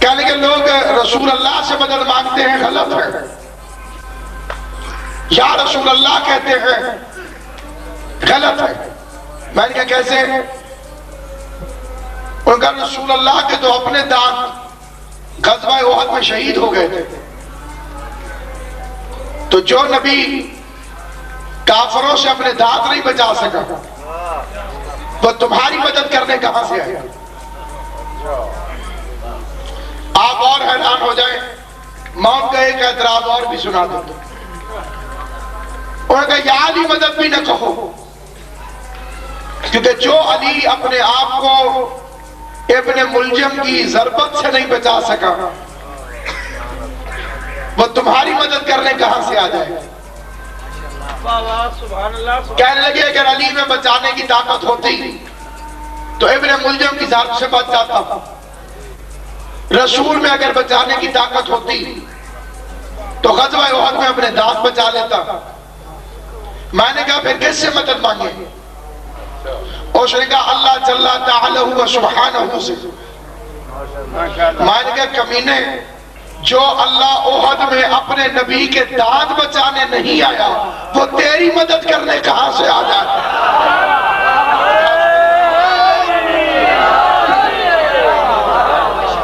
کہنے کے لوگ رسول اللہ سے مدد مانگتے ہیں، غلط ہے. یا رسول اللہ کہتے ہیں، غلط ہے. میں نے کہا کیسے؟ ان کا رسول اللہ کے تو اپنے دانت غزوہ احد میں شہید ہو گئے تھے، تو جو نبی کافروں سے اپنے دانت نہیں بچا سکا وہ تمہاری مدد کرنے کہاں سے آئے؟ آپ اور حیران ہو جائیں. موت کا ایک اعتراض اور بھی سنا دو. انہوں نے کہا یا علی مدد بھی نہ کہو، کیونکہ جو علی اپنے آپ کو ابن ملجم کی ضربت سے نہیں بچا سکا وہ تمہاری مدد کرنے کہاں سے آ جائے؟ کہنے لگے اگر علی میں بچانے کی طاقت ہوتی تو ابن ملجم کی ضربت سے بچ جاتا، رسول میں اگر بچانے کی طاقت ہوتی تو غزوہ احد میں اپنے دانت بچا لیتا. میں نے کہا پھر کس سے مدد مانگے؟ اس نے کہا اللہ جل تعالی و سبحانہ سے. میں نے کہا کمینے، جو اللہ احد میں اپنے نبی کے دانت بچانے نہیں آیا وہ تیری مدد کرنے کہاں سے آ جائے؟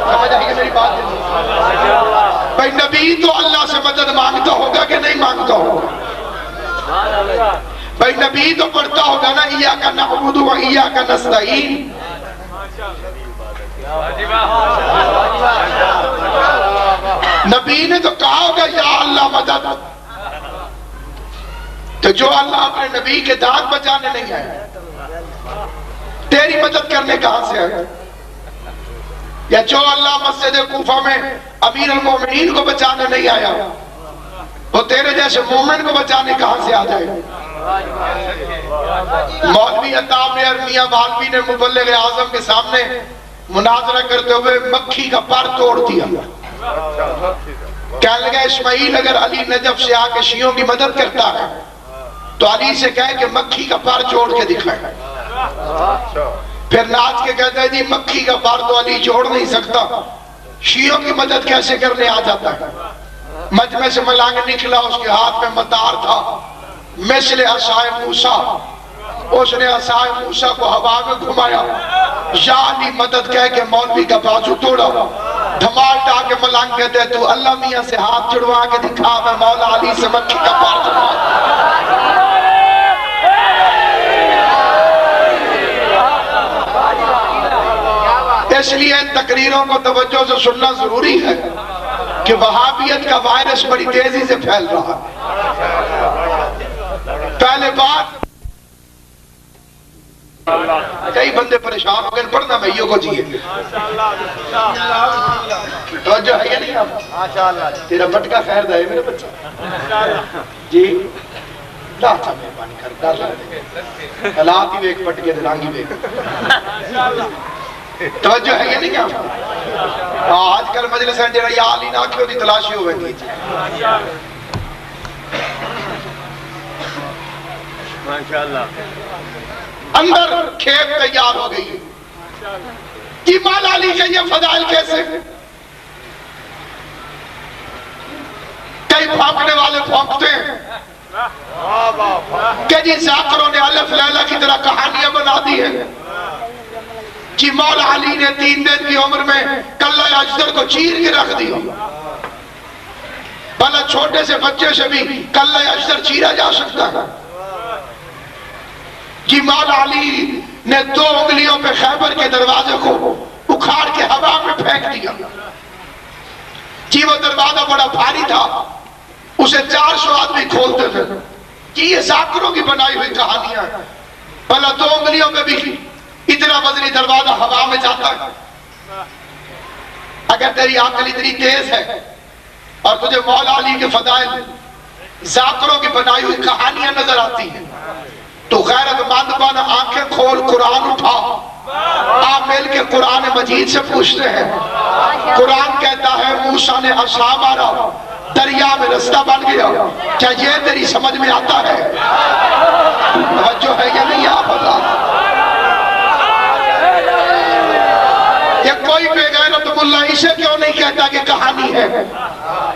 سمجھ آئی میری بات؟ بھائی نبی تو اللہ سے مدد مانگتا ہوگا کہ نہیں مانگتا ہوگا؟ بھائی نبی تو پڑھتا ہوگا نا ایاک نعبد و ایاک نستعین. نبی نے تو کہا ہوگا یا اللہ مدد. تو جو اللہ اپنے نبی کے دانت بچانے نہیں آئے تیری مدد کرنے کہاں سے آئے؟ یا جو اللہ مسجد کوفہ میں امیر المومنین کو بچانے نہیں آیا وہ تیرے جیسے مومن کو بچانے کہاں سے آ جائے؟ مولوی عطا میاں میاں بالوی نے مبلغ اعظم کے سامنے مناظرہ کرتے ہوئے مکھی کا پر توڑ دیا. کہنے لگا اسماعیل اگر علی نجف سے آ کے شیعوں کی مدد کرتا ہے تو علی سے کہے کہ مکھی کا پر جوڑ کے دکھائے. پھر ناچ کے کہتا ہے جی مکھی کا پر تو علی جوڑ نہیں سکتا، شیعوں کی مدد کیسے کرنے آ جاتا ہے؟ مجمع سے ملانگ نکلا، اس کے ہاتھ میں مطار تھا مثل عصائے موسیٰ. اس نے عصائے موسیٰ کو ہوا میں گھمایا، یا علی مدد کہہ کے مولوی کا بازو توڑا. دھمال ڈا کے ملانگ کہتے ہیں تو اللہ میاں سے ہاتھ جڑوا کے دکھا میں مولا علی سے مکھی کا پار جڑوا. اس لیے ان تقریروں کو توجہ سے سننا ضروری ہے کہ وہابیت کا وائرس بڑی تیزی سے پھیل رہا ہے. پہلے بات کئی بندے پریشان ہو گئے پڑھنا بھائیوں کو جیے توجہ ہے یا نہیں؟ آپ تیرا بٹکا خیر دے میرے بچہ جی لاچا مہربانی کر حالات ہی ایک پٹکے دلانگی بھی توجہ ہے یا نہیں؟ آپ آج کل مجلس ہے جیڑا یا علی نہ کیوں دی تلاشی ہوئے تھی ماشاءاللہ. اندر کھیپ تیار ہو گئی کہ مولا علی کے یہ فضائل کیسے؟ کئی پھونکنے والے پھونکتے ہیں کہ جی ذاکروں نے الف لیلہ کی طرح کہانیاں بنا دی ہیں کہ مولا علی نے 3 دن کی عمر میں کلہ اجدر کو چیر کے رکھ دیا. بھلا چھوٹے سے بچے سے بھی کلہ اجدر چیرا جا سکتا ہے؟ جی مولا علی نے 2 انگلیوں پہ خیبر کے دروازے کو اکھاڑ کے ہوا میں پھینک دیا. جی وہ دروازہ بڑا بھاری تھا، اسے 400 آدمی کھولتے تھے. جی یہ ذاکروں کی بنائی ہوئی کہانیاں ہیں. بھلا 2 انگلیوں پہ بھی اتنا وزنی دروازہ ہوا میں جاتا ہے؟ اگر تیری عقل اتنی تیز ہے اور تجھے مولا علی کے فضائل ذاکروں کی بنائی ہوئی کہانیاں نظر آتی ہیں تو غیرت مند بن آنکھیں کھول قرآن اٹھا. آپ مل کے قرآن مجید سے پوچھتے ہیں. قرآن کہتا ہے موسیٰ نے عصا مارا دریا میں رستہ بن گیا. کیا یہ تیری سمجھ میں آتا ہے؟ توجہ ہے یا نہیں؟ آپ اللہ یہ کوئی بے غیرت ملا اسے کیوں نہیں کہتا کہ کہانی ہے؟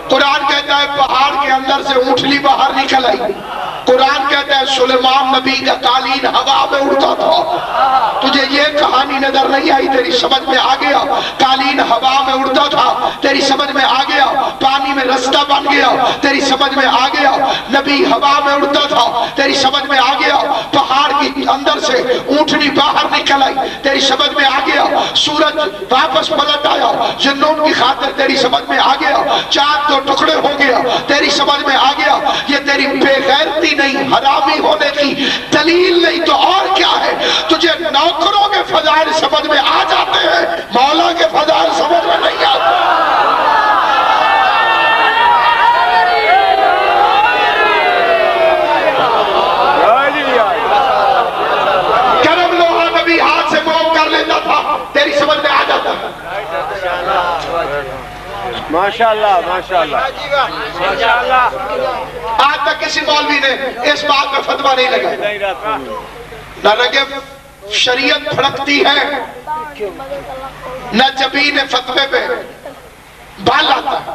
قرآن کہتا ہے پہاڑ کے اندر سے اونٹنی باہر نکل آئی. قرآن کہتا ہے سلیمان نبی کا قالین ہوا میں اڑتا تھا. تجھے یہ کہانی نظر نہیں آئی؟ تیری سمجھ میں آ گیا. قالین ہوا میں اڑتا تھا، تیری سمجھ میں آ گیا. پانی میں رستہ بن گیا، تیری سمجھ میں آ گیا. نبی ہوا میں اڑتا تھا، تیری سمجھ میں آ گیا. پہاڑ کی اندر سے اونٹنی باہر نکل آئی، تیری سمجھ میں آ گیا. سورج واپس پلٹ آیا، جنون کی خاطر تیری سمجھ میں آ گیا. چاند دو ٹکڑے ہو گیا، تیری سمجھ میں آ گیا. یہ تیری بے غیرتی نہیں، حرامی ہونے کی دلیل نہیں تو اور کیا ہے؟ تجھے نوکروں کے فضائل سمجھ میں آ جاتے ہیں، مولا کے فضائل سمجھ میں نہیں آتے. گرم لوہا نبی ہاتھ سے موم کر لیتا تھا، تیری سمجھ میں آ جاتا ہے. ماشاءاللہ ماشاءاللہ. آج تک کسی مولوی نے اس بات میں فتویٰ نہیں لگایا. نہ رگب شریعت پھڑکتی ہے، نہ جبین فتوے پہ بال آتا ہے.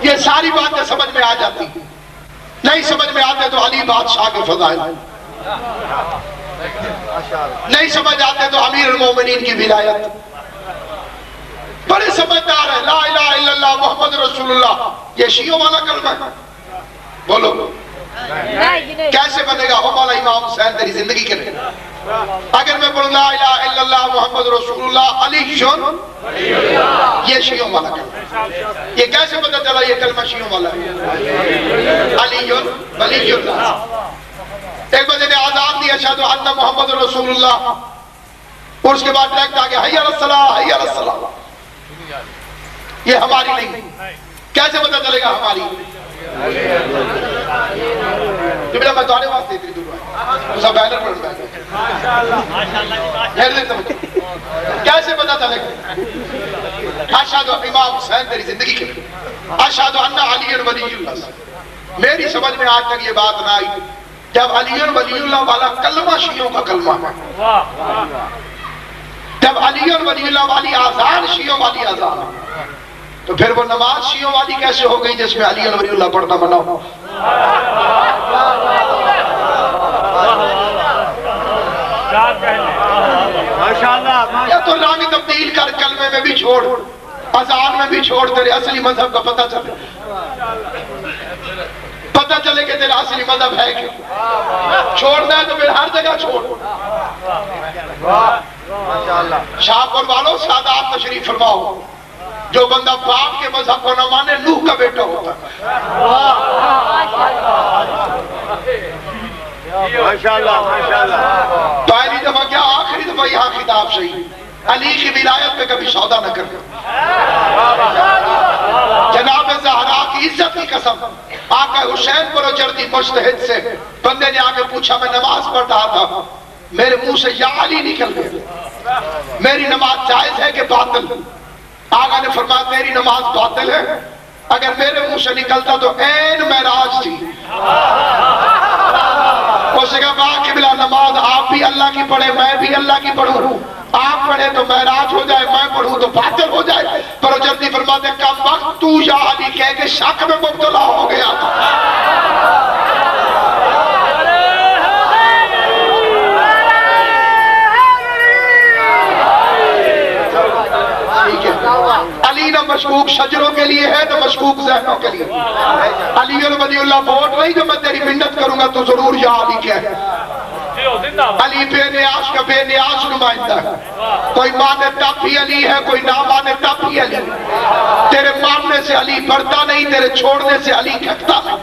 یہ ساری باتیں سمجھ میں آ جاتی. نہیں سمجھ میں آتے تو علی بادشاہ کے فضائل، نہیں سمجھ آتے تو امیر المومنین کی ولایت. بڑے سمجھدار ہے. لا الہ الا اللہ محمد رسول اللہ یہ شیعوں والا کلمہ ہے. بولو کیسے بنے گا؟ ہو مولا امام حسین تیری زندگی کے لیے. اگر میں بولوں لا الہ الا اللہ محمد رسول اللہ علی شن، یہ شیعوں والا کلمہ. یہ کیسے پتہ چلا یہ کلمہ شیعوں والا ہے؟ علی ولی اللہ. ایک بندے نے آزان دیا اشہدو ان محمد رسول اللہ، اور اس کے بعد ڈائریکٹ آگے حی علی الصلاۃ حی علی الصلاۃ. یہ ہماری نہیں. کیسے پتہ چلے گا ہماری؟ جبلا میں تمہارے واسطے اتنی دور ہے سب بینر پر کیسے پتہ چلے گا؟ اشہدو امام حسین تیری زندگی کے لیے، اشہدو ان علی ولی اللہ. میری سمجھ میں آج تک یہ بات نہ آئی جب علی ولی اللہ والا کلمہ شیعوں کا کلمہ ہے، جب علی ولی اللہ والی آزان شیعوں والی آزان، تو پھر وہ نماز شیعوں والی کیسے ہو گئی جس میں علی ولی اللہ پڑھنا منع ہو؟ یا تو رنگ تبدیل کر، کلمے میں بھی چھوڑ، اذان میں بھی چھوڑ، تیرے اصلی مذہب کا پتہ چلے. پتہ چلے کہ تیرا اصلی مذہب ہے کیا. چھوڑنا ہے تو پھر ہر جگہ چھوڑ. شاہپور والوں سادات تشریف فرماؤ. جو بندہ باپ کے مذہب کو نہ مانے نوح کا بیٹا ہوتا ہے. ماشاءاللہ ماشاءاللہ. پہلی دفعہ کیا آخری دفعہ یہاں خطاب صحیح. علی کی ولایت پہ کبھی سودا نہ کرنا. جناب زہرا کی عزت کی قسم، آقا حسین پر اجرتی مجتہد سے بندے نے آگے پوچھا، میں نماز پڑھ رہا تھا، میرے منہ سے یا علی نکل گیا، میری نماز جائز ہے کہ باطل؟ آقا نے فرمایا تیری نماز باطل ہے. اگر میرے منہ سے نکلتا تو عین معراج تھی. اس نے کہا باقی بلا نماز آپ بھی اللہ کی پڑھے میں بھی اللہ کی پڑھوں، آپ پڑھے تو معراج ہو جائے، میں پڑھوں تو باطل ہو جائے. پر اجرتی فرماتے کم وقت تو یا علی کہہ کے شک میں مبتلا ہو گیا تھا. علی نہ مشکوک شجروں کے لیے ہے نہ مشکوک ذہنوں کے لیے. علی ولی اللہ ووٹ نہیں جو میں تیری منت کروں گا تو ضرور یا علی کہہ. علی بے نیاز کا بے نیاز نمائندہ ہے. کوئی مانے تب بھی علی ہے، کوئی نہ مانے تب بھی علی. تیرے ماننے سے علی بڑھتا نہیں، تیرے چھوڑنے سے علی گھٹتا نہیں.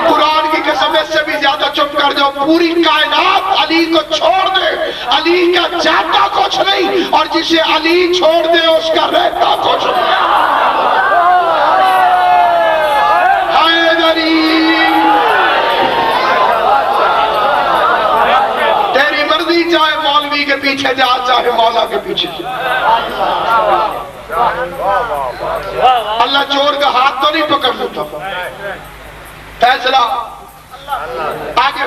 قرآن کی قسم اس سے بھی زیادہ چپ کر جاؤ، پوری کائنات علی کو چھوڑ دے، علی کا جاتا کچھ نہیں، اور جسے علی چھوڑ دے اس کا رہتا کچھ نہیں. تیری مرضی، چاہے مولوی کے پیچھے جا چاہے مولا کے پیچھے. اللہ چور کا ہاتھ تو نہیں پکڑ لیتا. فیصلہ آگے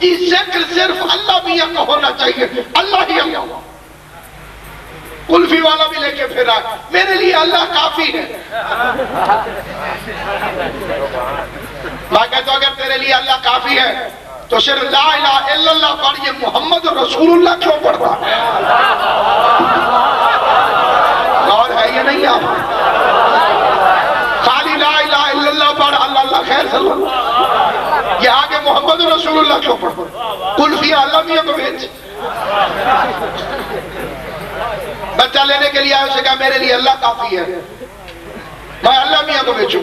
یہ ذکر صرف اللہ میاں کو ہونا چاہیے اللہ ہی اللہ کلفی والا بھی لے کے پھر آئے میرے لیے اللہ کافی ہے میں کہتا ہوں اگر تیرے لیے اللہ کافی ہے تو صرف لا الہ الا اللہ پڑھئے محمد رسول اللہ کیوں پڑھتا ہے اور ہے یہ نہیں آپ خالی لا الہ الا اللہ پڑھ اللہ اللہ خیر صلی اللہ یہ آگے محمد رسول اللہ کیوں پڑھتا کلفی اللہ میاں کو بھیج بچہ لینے کے لیے آئے اسے کہا میرے لیے اللہ کافی ہے میں اللہ میاں کو بھیجوں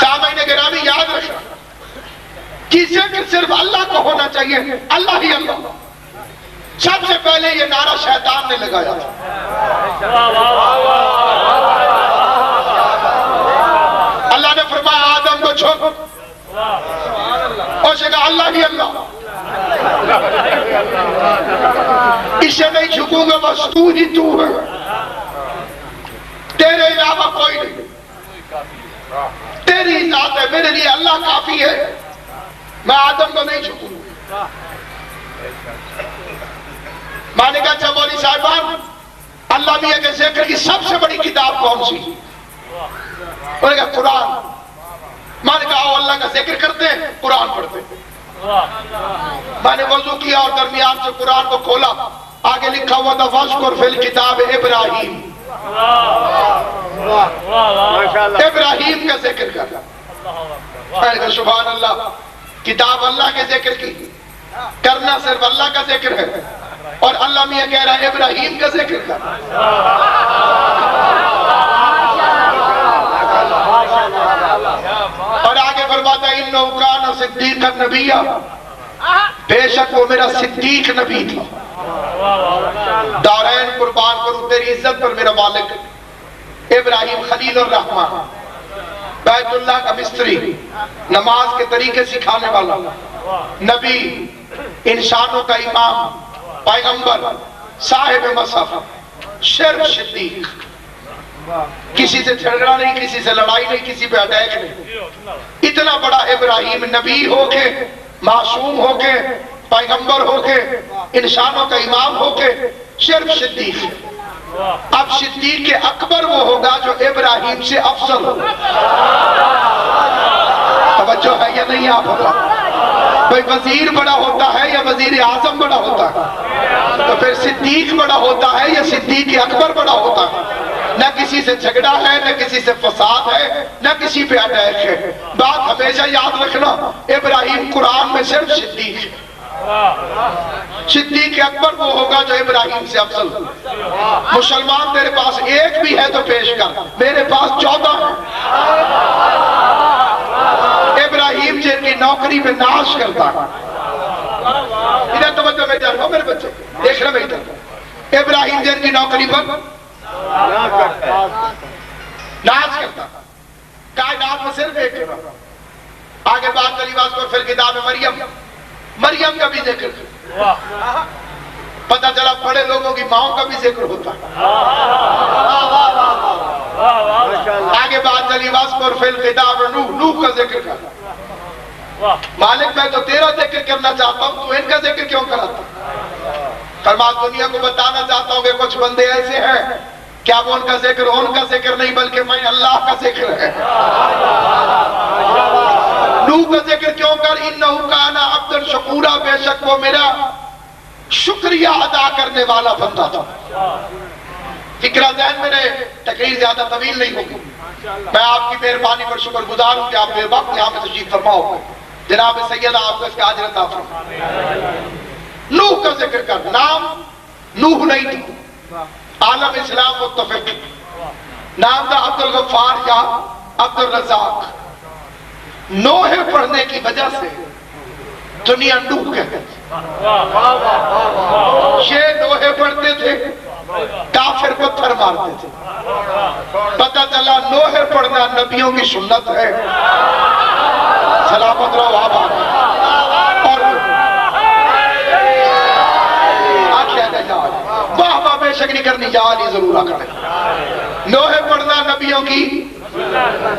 سامعین گرامی یاد رکھنا کہ ذکر صرف اللہ کو ہونا چاہیے اللہ ہی اللہ سب سے پہلے یہ نعرہ شیطان نے لگایا تھا اللہ نے فرمایا آدم کو چھوڑ اور اسے کہا اللہ ہی اللہ اسے نہیں جھکوں گا بس تو ہی تو ہے تیرے علاوہ کوئی نہیں تیری ذات ہے میرے لیے اللہ کافی ہے میں آدم کو نہیں جھکوں میں نے کہا اچھا مولوی صاحبان اللہ میاں کے ذکر کی سب سے بڑی کتاب کون سی انہوں نے کہا قرآن میں نے کہا اللہ کا ذکر کرتے ہیں قرآن پڑھتے ہیں میں نے وضو کیا اور درمیان سے قرآن کو کھولا آگے لکھا ہوا تھا فَذْكُرْ فِي الْكِتَابِ ابراہیم ابراہیم کا ذکر کرنا میں نے کہا سبحان اللہ کتاب اللہ کے ذکر کی کرنا صرف اللہ کا ذکر ہے اور اللہ میاں کہہ رہا ہے ابراہیم کا ذکر کرنا اور آگے فرماتا ہے اِنَّهُ كَانَ صِدِّيقًا نَبِيًّا بے شک وہ میرا صدیق نبی تھا دارین قربان کروں تیری عزت پر میرا مالک ابراہیم خلیل الرحمن بیت اللہ کا مستری نماز کے طریقے سکھانے والا نبی انسانوں کا امام پیغمبر صاحب مصحف شرف صدیق کسی سے جھگڑا نہیں کسی سے لڑائی نہیں کسی پہ اٹیک نہیں اتنا بڑا ابراہیم نبی ہو کے معصوم ہو کے پیغمبر ہو کے انسانوں کا امام ہو کے صرف صدیق اب صدیق اکبر وہ ہوگا جو ابراہیم سے افضل ہو توجہ ہے یا نہیں آپ ہوگا کوئی وزیر بڑا ہوتا ہے یا وزیر اعظم بڑا ہوتا ہے تو پھر صدیق بڑا ہوتا ہے یا صدیق اکبر بڑا ہوتا ہے نہ کسی سے جھگڑا ہے نہ کسی سے فساد ہے نہ کسی پہ اٹیک ہے بات ہمیشہ یاد رکھنا ابراہیم قرآن میں صرف صدیق صدیق اکبر وہ ہوگا جو ابراہیم سے افضل مسلمان تیرے پاس ایک بھی ہے تو پیش کر میرے پاس 14 ہے ابراہیم جن کی نوکری میں ناش کرتا ہے ادھر توجہ میں جا رہا ہوں میرے بچے دیکھ رہے میں ادھر ابراہیم جن کی نوکری پر ناز کرتا کائنات میں صرف ایک آگے بات چلی بات کو پھر کتاب مریم مریم کا بھی ذکر پتہ چلا بڑے لوگوں کی ماؤں کا بھی ذکر ہوتا آگے بات چلی بات کو پھر کتاب نوح کا ذکر کرتا مالک میں تو تیرا ذکر کرنا چاہتا ہوں تو ان کا ذکر کیوں کراتا فرمات دنیا کو بتانا چاہتا ہوں کہ کچھ بندے ایسے ہیں کیا وہ ان کا ذکر نہیں بلکہ میں اللہ کا ذکر ہے نوح کا ذکر کیوں کر انہو کانا عبدالشکورا شکورا بے شک وہ میرا شکریہ ادا کرنے والا بندہ تھا فکرہ ذہن میں رہے تقریر زیادہ طویل نہیں ہوگی میں آپ کی مہربانی پر شکر گزار ہوں کہ آپ میرے وقت یہاں پہ تشریف فرماؤ جناب سیدہ آپ کو اس کا اجر عطا فرمائے نوح کا ذکر کر نام نوح نہیں تھا عالم اسلام متفق نام تھا عبدالغفار یا عبدالرزاق نوح پڑھنے کی وجہ سے دنیا نوح کہتے یہ نوح پڑھتے تھے کافر پتھر مارتے تھے پتہ چلا نوح پڑھنا نبیوں کی سنت ہے سلامت رہو آباد اور واہ واہ بے شک نہیں کرنی جانی ضرور کریں نوح پڑھنا نبیوں کی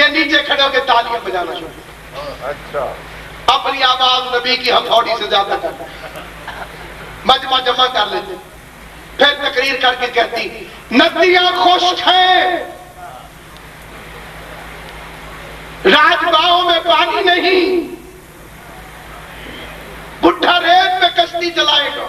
یہ نیچے کھڑے ہو کے تالیاں بجانا شروع، اچھا اپنی آواز نبی کی ہتھوڑی سے زیادہ کر مجمع جمع کر لیتے، پھر تقریر کر کے کہتی ندیاں خشک ہیں، راجباؤں میں پانی نہیں، بڈھا ریت میں کشتی چلائے گا۔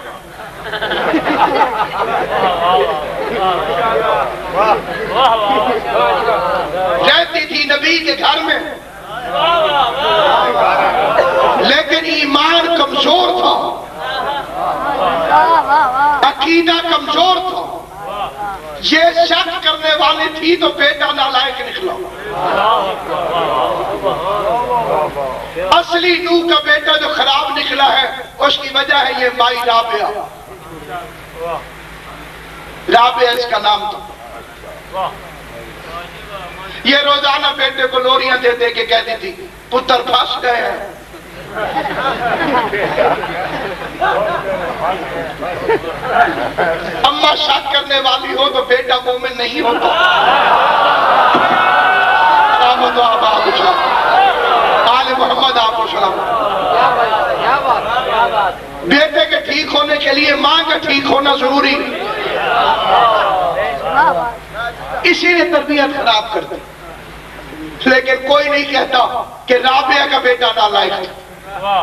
رہتی تھی نبی کے گھر میں، لیکن ایمان کمزور تھا، عقیدہ کمزور تھا، یہ شک کرنے والی تھی تو بیٹا نالائق نکلا۔ اصلی نوح کا بیٹا جو خراب نکلا ہے اس کی وجہ ہے یہ مائی رابعہ، رابعہ اس کا نام تھا۔ یہ روزانہ بیٹے کو لوریاں دے دے کے کہتی تھی پتر پھنس گئے ہیں۔ اماں شک کرنے والی ہو تو بیٹا مومن نہیں ہوتا۔ رحمت و آباد شاہ آل محمد آپ کو سلام۔ بیٹے کے ٹھیک ہونے کے لیے ماں کا ٹھیک ہونا ضروری، اسی نے تربیت خراب کر دی۔ لیکن کوئی نہیں کہتا کہ رابعہ کا بیٹا نالائق تھا،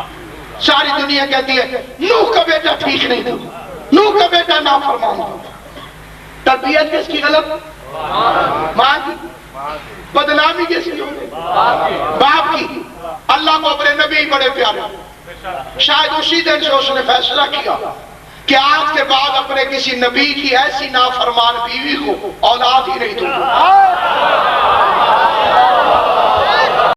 ساری دنیا کہتی ہے نوح کا بیٹا ٹھیک نہیں تھا، نوح کا بیٹا نافرمان تھا۔ تربیت کس کی غلط؟ ماں کی۔ بدنامی کس کی؟ باپ کی۔ اللہ کو اپنے نبی بڑے پیارے، شاید اسی دن سے اس نے فیصلہ کیا کہ آج کے بعد اپنے کسی نبی کی ایسی نافرمان بیوی کو اولاد ہی نہیں دوں گا۔